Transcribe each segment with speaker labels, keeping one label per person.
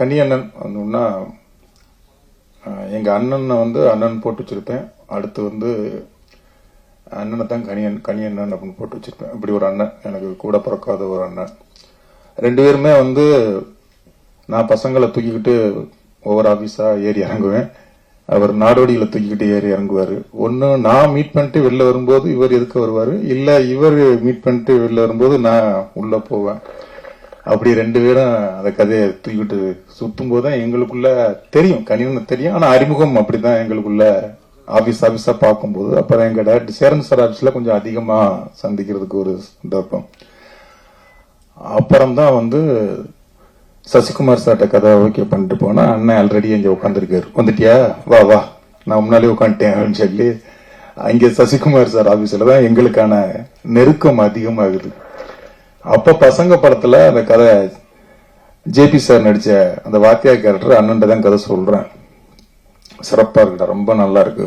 Speaker 1: கனியண்ணன் வந்தோம்னா எங்கள் அண்ணனை வந்து அண்ணன் போட்டு வச்சுருப்பேன். அடுத்து வந்து அண்ணனை தான் கனியண்ணன் அப்படின்னு போட்டு வச்சுருப்பேன். இப்படி ஒரு அண்ணன், எனக்கு கூட பிறக்காத ஒரு அண்ணன். ரெண்டு பேருமே வந்து நான் பசங்களை தூக்கிக்கிட்டு ஒவ்வொரு ஆஃபீஸாக ஏறி இறங்குவேன். அவர் நாடோடிகளை தூக்கிக்கிட்டு ஏறி இறங்குவார். ஒன்று நான் மீட் பண்ணிட்டு வெளில வரும்போது இவர் எதுக்கு வருவார், இல்லை இவர் மீட் பண்ணிட்டு வெளில வரும்போது நான் உள்ளே போவேன். அப்படி ரெண்டு பேரும் அந்த கதையை தூக்கிட்டு சுத்தும் போது தான் எங்களுக்குள்ள தெரியும், கனியன்னு தெரியும். ஆனால் அறிமுகம் அப்படிதான் எங்களுக்குள்ள ஆஃபீஸா பார்க்கும்போது. அப்புறம் எங்க டைரக்டர் சேரன் சார் ஆஃபீஸில் கொஞ்சம் அதிகமாக சந்திக்கிறதுக்கு ஒரு சந்தர்ப்பம். அப்புறம்தான் வந்து சசிகுமார் சார்ட்ட கதை ஓகே பண்ணிட்டு போனா, அண்ணன் ஆல்ரெடி இங்கே உட்காந்துருக்காரு. வந்துட்டியா, வா வா, நான் முன்னாலே உட்காந்துட்டேன் அப்படின்னு சொல்லி அங்கே சசிகுமார் சார் ஆஃபீஸில் தான் எங்களுக்கான நெருக்கம் அதிகமாகுது. அப்ப பசங்க படத்துல அந்த கதை ஜேபி சார் நடிச்ச அந்த வாத்தியா கேரக்டர் அண்ணன் தான் கதை சொல்றேன். சிறப்பா இருக்குடா, ரொம்ப நல்லா இருக்கு,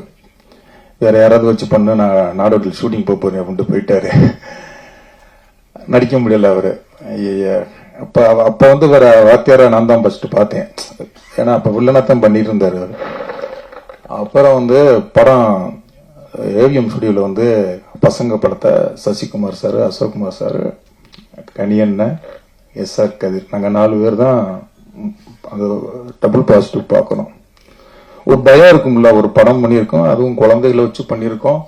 Speaker 1: வேற யாராவது வச்சு பண்ணு, நான் நாடோட்டில் ஷூட்டிங் போறேன் அப்படின்ட்டு போயிட்டாரு. நடிக்க முடியல அவரு. அப்ப வந்து வேற வாத்தியார நான் தான் ஃபர்ஸ்ட் பார்த்தேன். ஏன்னா அப்ப வில்லனத்தான் பண்ணிட்டு இருந்தாரு. அப்புறம் வந்து படம் ஏவிஎம் ஸ்டுடியோல வந்து பசங்க படத்தை சசிகுமார் சார், அசோக்குமார் சார், கனியண்ணன், எஸ்ஆர் கதிர், நாங்க 4 பேர் தான் அந்த டபுள் பாசிட்டிவ் பார்க்கணும். ஒரு பயம் இருக்கும்ல, ஒரு படம் பண்ணியிருக்கோம், அதுவும் குழந்தைகளை வச்சு பண்ணியிருக்கோம்.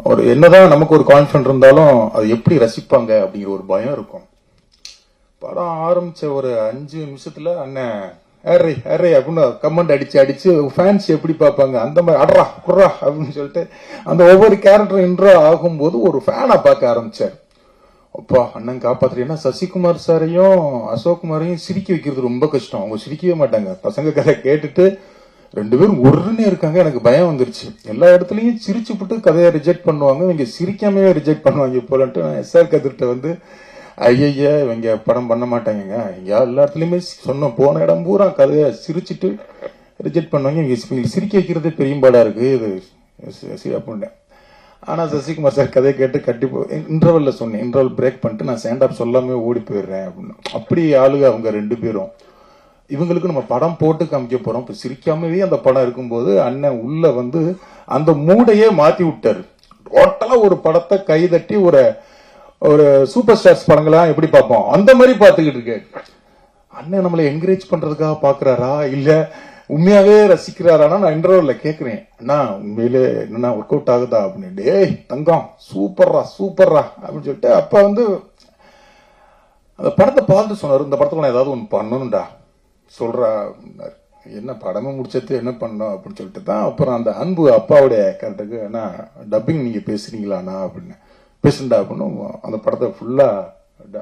Speaker 1: ஒரு என்னதான் நமக்கு ஒரு கான்ஃபிடன்ட் இருந்தாலும் அது எப்படி ரசிப்பாங்க அப்படிங்கிற ஒரு பயம் இருக்கும். படம் ஆரம்பிச்ச ஒரு 5 நிமிஷத்துல அண்ணன் ஏறி ஏறி அப்படின்னு கமெண்ட் அடிச்சு ஃபேன்ஸ் எப்படி பார்ப்பாங்க அந்த மாதிரி அட்ரா குர்ரா அப்படின்னு சொல்லிட்டு அந்த ஒவ்வொரு கேரக்டர் இன்ட்ரோ ஆகும்போது ஒரு ஃபேனா பார்க்க ஆரம்பிச்சார். அப்பா அண்ணன் காப்பாத்துறேன். ஏன்னா சசிகுமார் சாரையும் அசோக்குமாரையும் சிரிக்க வைக்கிறது ரொம்ப கஷ்டம். அவங்க சிரிக்கவே மாட்டாங்க. பசங்க கதை கேட்டுட்டு ரெண்டு பேரும் ஒருன்னே இருக்காங்க. எனக்கு பயம் வந்துருச்சு. எல்லா இடத்துலயும் சிரிச்சுப்பட்டு கதையை ரிஜெக்ட் பண்ணுவாங்க, இவங்க சிரிக்காமவே ரிஜெக்ட் பண்ணுவாங்க போலன்ட்டு நான் எஸ்ஆர் கதிர்கிட்ட வந்து ஐயா இவங்க படம் பண்ண மாட்டாங்க, இங்க எல்லா இடத்துலயுமே சொன்ன போன இடம் பூரா கதையை சிரிச்சுட்டு ரிஜெக்ட் பண்ணுவாங்க, இவங்க சிரிக்க வைக்கிறதே பெரியம்பாடா இருக்கு இது அப்படின்னு. ஆனா சசிகுமார் சார் கதையை கேட்டு கண்டிப்பா இன்டர்வல்ல சொன்னேன், இன்டர்வல் பிரேக் பண்ணிட்டு நான் ஸ்டாண்ட் அப் சொல்லாமே ஓடி போயிடுறேன் அப்படின்னு. அப்படி ஆளுங்க அவங்க ரெண்டு பேரும். இவங்களுக்கு நம்ம படம் போட்டு காமிக்க போறோம், இப்ப சிரிக்காமவே அந்த படம் இருக்கும்போது அண்ணன் உள்ள வந்து அந்த மூடையே மாத்தி விட்டாரு. டோட்டலா ஒரு படத்தை கைதட்டி ஒரு சூப்பர் ஸ்டார்ஸ் படங்களா எப்படி பார்ப்போம் அந்த மாதிரி பார்த்துக்கிட்டு இருக்கு. அண்ணன் நம்மளை என்கரேஜ் பண்றதுக்காக பாக்குறாரா இல்ல உண்மையாவே ரசிக்கிறாரா? நான் இன்டர்வியூல கேக்குறேன், அண்ணா உண்மையிலே என்னன்னா ஒர்க் அவுட் ஆகுதா அப்படின்னு. டேய் தங்கம் சூப்பர்ரா சூப்பர்ரா அப்படின்னு சொல்லிட்டு அப்ப வந்து அந்த படத்தை பார்த்து சொன்னாரு, இந்த படத்துல நான் ஏதாவது ஒன்று பண்ணணும்டா சொல்றா. என்ன படமும் முடிச்சது என்ன பண்ணோம் அப்படின்னு சொல்லிட்டு தான் அப்புறம் அந்த அன்பு அப்பாவுடைய கேரக்டருக்கு அண்ணா டப்பிங் நீங்க பேசுறீங்களாண்ணா அப்படின்னு. பேசுண்டா அப்படின்னு அந்த படத்தை ஃபுல்லா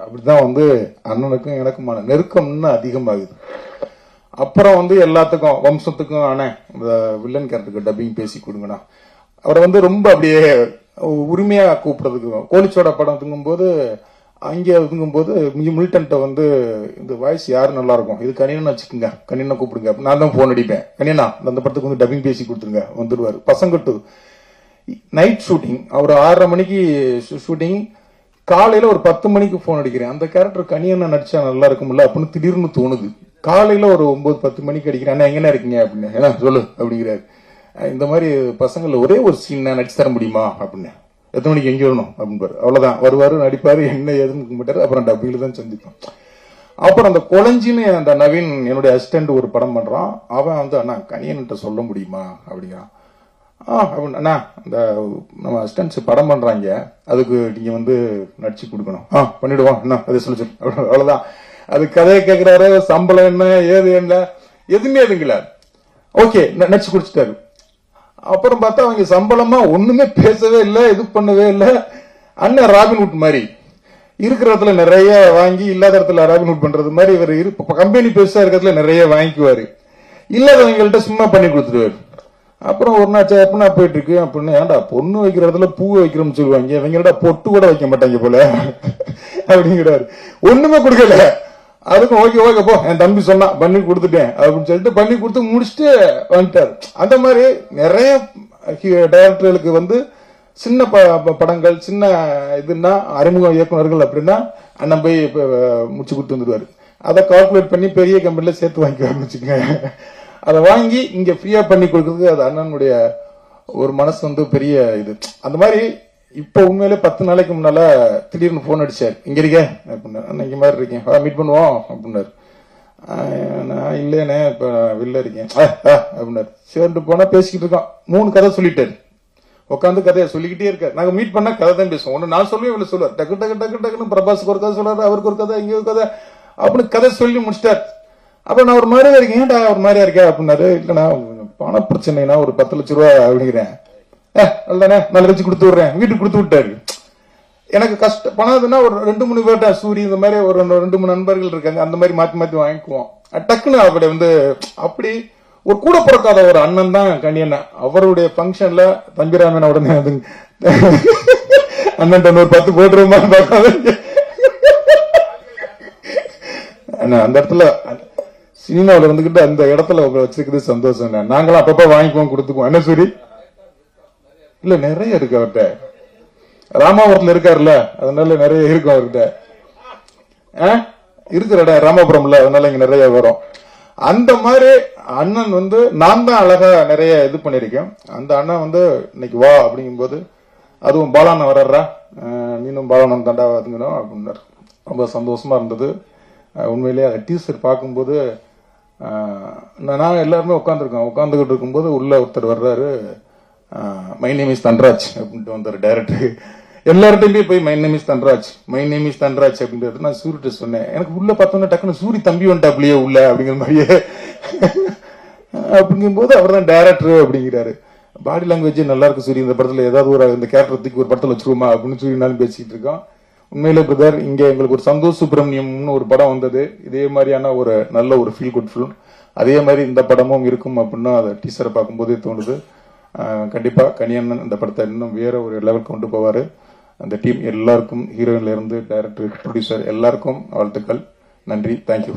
Speaker 1: அப்படிதான் வந்து அண்ணனுக்கும் எனக்குமான நெருக்கம்னு அதிகமாகுது. அப்புறம் வந்து எல்லாத்துக்கும் வம்சத்துக்கும் அண்ணே இந்த வில்லன் கேரக்டருக்கு டப்பிங் பேசி கொடுங்கண்ணா. அவரை வந்து ரொம்ப அப்படியே உரிமையா கூப்பிடுறதுக்கு கோலிச்சோட படம் தூங்கும்போது அங்கே ஒதுங்கும்போது மில்டன்ட்ட வந்து இந்த வாய்ஸ் யாரு நல்லா இருக்கும், இது கனியன் வச்சுக்கோங்க, கனியனை கூப்பிடுங்க. நான் தான் போன் அடிப்பேன், கனியனா அந்த படத்துக்கு வந்து டப்பிங் பேசி கொடுத்துருங்க வந்துடுவாரு. பசங்கட்டு நைட் ஷூட்டிங், அவர் 6:30 மணிக்கு ஷூட்டிங், காலையில ஒரு 10 மணிக்கு போன் அடிக்கிறேன். அந்த கேரக்டர் கனியனை நடிச்சா நல்லா இருக்கும்ல அப்படின்னு திடீர்னு தோணுது. காலையில ஒரு 9-10 மணிக்கு அடிக்கிறேன், அண்ணா எங்கன்னா இருக்கீங்க அப்படின்னு. ஏன்னா சொல்லு அப்படிங்கிறாரு. இந்த மாதிரி பசங்கள்ல ஒரே ஒரு சீன் நடிச்சு தர முடியுமா அப்படின்னு. எத்தனை மணிக்கு எங்கே வரணும் அப்படின்பாரு. அவ்வளவுதான், வருவாரு நடிப்பாரு, என்ன ஏதுன்னு மாட்டாரு. அப்புறம் டப்பில தான் சந்திப்போம். அப்புறம் அந்த கொலைஞ்சின்னு அந்த நவீன் என்னுடைய அசிஸ்டன்ட் ஒரு படம் பண்றான். அவன் வந்து அண்ணா கனியன்கிட்ட சொல்ல முடியுமா அப்படிங்கிறான். அப்படின்னு அண்ணா அந்த நம்ம அசிஸ்டன்ஸ் படம் பண்றாங்க, அதுக்கு நீங்க வந்து நடிச்சு கொடுக்கணும். பண்ணிடுவோம் என்ன அதை சொல்லு. அவ்வளவுதான். அது கதையை கேட்கிறாரு, சம்பளம் என்ன ஏது என்ன எதுவுமே எதுங்கள. ஓகே நடிச்சு குடிச்சிட்டாரு. அப்புறம் பார்த்தா அவங்க சம்பளமா ஒண்ணுமே பேசவே இல்லை, இது பண்ணவே இல்லை. அண்ணன் ராபின்வுட் மாதிரி இருக்கிற இடத்துல நிறைய வாங்கி இல்லாத இடத்துல ராபின்வுட் பண்றது மாதிரி இவர் கம்பெனி பெருசா இருக்கிறதுல நிறைய வாங்கிக்குவாரு, இல்லாதவங்கள்ட்ட சும்மா பண்ணி கொடுத்துருவாரு. அப்புறம் ஒரு நாள் எப்படின்னா போயிட்டு இருக்கு அப்படின்னு. ஏன்டா பொண்ணு வைக்கிற இடத்துல பூ வைக்கிறோம்னு சொல்லுவாங்க, இவங்கள்ட்ட பொட்டு கூட வைக்க மாட்டாங்க போல அப்படிங்கிறாரு. ஒண்ணுமே கொடுக்கல. அதுக்கும் ஓகே ஓகே போ என் தம்பி சொன்னா பண்ணி கொடுத்துட்டேன் அப்படின்னு சொல்லிட்டு பண்ணி கொடுத்து முடிச்சுட்டு வந்துட்டாரு. அந்த மாதிரி நிறைய டைரக்டர்களுக்கு வந்து சின்ன படங்கள் சின்ன இதுன்னா அறிமுக இயக்குநர்கள் அப்படின்னா அண்ணன் போய் முடிச்சு கொடுத்து வந்துடுவாரு. அதை கால்குலேட் பண்ணி பெரிய கம்பெனில சேர்த்து வாங்கி ஆரம்பிச்சுங்க. அதை வாங்கி இங்க ஃப்ரீயா பண்ணி கொடுக்கறதுக்கு அது அண்ணனுடைய ஒரு மனசு வந்து பெரிய இது. அந்த மாதிரி இப்ப உண்மையிலே 10 நாளைக்கு முன்னால திடீர்னு போன் அடிச்சார், இங்க இருக்க அப்படின்னா, இங்க மாதிரி இருக்கேன், மீட் பண்ணுவோம் அப்படின்னாரு. நான் இல்லைண்ணே இப்ப வெளில இருக்கேன் அப்படின்னாரு. சேர்ந்து போனா பேசிக்கிட்டு இருக்கோம். 3 கதை சொல்லிட்டாரு. உட்காந்து கதையை சொல்லிக்கிட்டே இருக்காரு. நாங்க மீட் பண்ணா கதை தான் பேசுவோம். ஒண்ணு நான் சொல்லுவேன், இவ்வளவு சொல்லுவார். டக்கு டக்கு டக்கு டக்குன்னு பிரபாஸுக்கு ஒரு கதை சொல்றாரு, அவருக்கு ஒரு கதை, இங்க ஒரு கதை அப்படின்னு கதை சொல்லி முடிச்சிட்டாரு. அப்ப நான் ஒரு மாதிரியா இருக்கேன், ஏன்டா ஒரு மாதிரியா இருக்கேன் அப்படின்னாரு. இல்லண்ணா பண பிரச்சனைனா ஒரு 10 லட்சம் ரூபாய் அப்படிங்கிறேன். இல்லண்ணே நான் வச்சு கொடுத்து விடுறேன், வீட்டுக்கு கொடுத்து விட்டாரு. எனக்கு கஷ்டம் பணம் ஒரு 2-3 பேர்ட்ட சூரி இந்த மாதிரி ஒரு 2-3 நண்பர்கள் இருக்காங்க, அந்த மாதிரி மாத்தி மாத்தி வாங்கிக்குவோம். டக்குன்னு அப்படி வந்து அப்படி ஒரு கூட பிறக்காத ஒரு அண்ணன் தான் கணியண்ணன். அவருடைய பங்கன்ல தம்பிராமன் உடனே அது அண்ணன் ஒரு 10 போட்டுருமா அந்த இடத்துல சினிமாவில் இருந்துகிட்டு அந்த இடத்துல உங்களை வச்சிருக்கிறது சந்தோஷம். நாங்களும் அப்பப்ப வாங்கிக்குவோம், கொடுத்துக்குவோம். என்ன சூரி இல்ல நிறைய இருக்கு அவர்கிட்ட. ராமாபுரத்துல இருக்காருல்ல, அதனால நிறைய இருக்கும் அவர்கிட்ட. இருக்கிற ராமாபுரம்ல, அதனால இங்க நிறைய வரும். அந்த மாதிரி அண்ணன் வந்து நான் தான் அழகா நிறைய இது பண்ணிருக்கேன். அந்த அண்ணன் வந்து இன்னைக்கு வா அப்படிங்கும் போது, அதுவும் பாலாண்ணன் வர்றா, நீனும் பாலாண்ணன் தாண்டா வந்துக்கணும் அப்படின்னாரு. ரொம்ப சந்தோஷமா இருந்தது. உண்மையிலேயே அந்த டீசர் பார்க்கும்போது நான் எல்லாருமே உட்காந்துக்கிட்டு இருக்கும்போது உள்ள ஒருத்தர் வர்றாரு, மை நேம் இஸ் தன்ராஜ் அப்படின்ட்டு வந்தாரு டைரக்டர். எல்லார்ட்டையுமே போய் my name is Dhanraj, my name is Dhanraj அப்படின்றது நான் சூரிட்ட சொன்னேன். எனக்கு உள்ள பார்த்தோன்னா டக்குன்னு சூரி தம்பி வந்துட்டாப்லையே உள்ள அப்படிங்கிற மாதிரியே. அப்படிங்கும்போது அவர் தான் டைரக்டர் அப்படிங்கிறாரு. பாடி லாங்குவேஜ் நல்லா இருக்கு சூரி, இந்த படத்துல ஏதாவது ஒரு இந்த கேரக்டர் ஒரு படத்துல வச்சிருவோமா அப்படின்னு சூரியனாலும் பேசிட்டு இருக்கோம். உண்மையிலே பிரதர், இங்க எங்களுக்கு ஒரு சந்தோஷ் சுப்ரமணியம்னு ஒரு படம் வந்தது, இதே மாதிரியான ஒரு நல்ல ஒரு ஃபீல் குட் ஃபிலிம். அதே மாதிரி இந்த படமும் இருக்கும் அப்படின்னு அதை டீசரை பார்க்கும்போதே தோணுது. கண்டிப்பா கனியண்ணன் இந்த படத்தை இன்னும் வேற ஒரு லெவல் கொண்டு போவாரு. அந்த டீம் எல்லாருக்கும், ஹீரோயின்ல இருந்து டைரக்டர், ப்ரொடியூசர் எல்லாருக்கும் வாழ்த்துக்கள். நன்றி, தேங்க்யூ.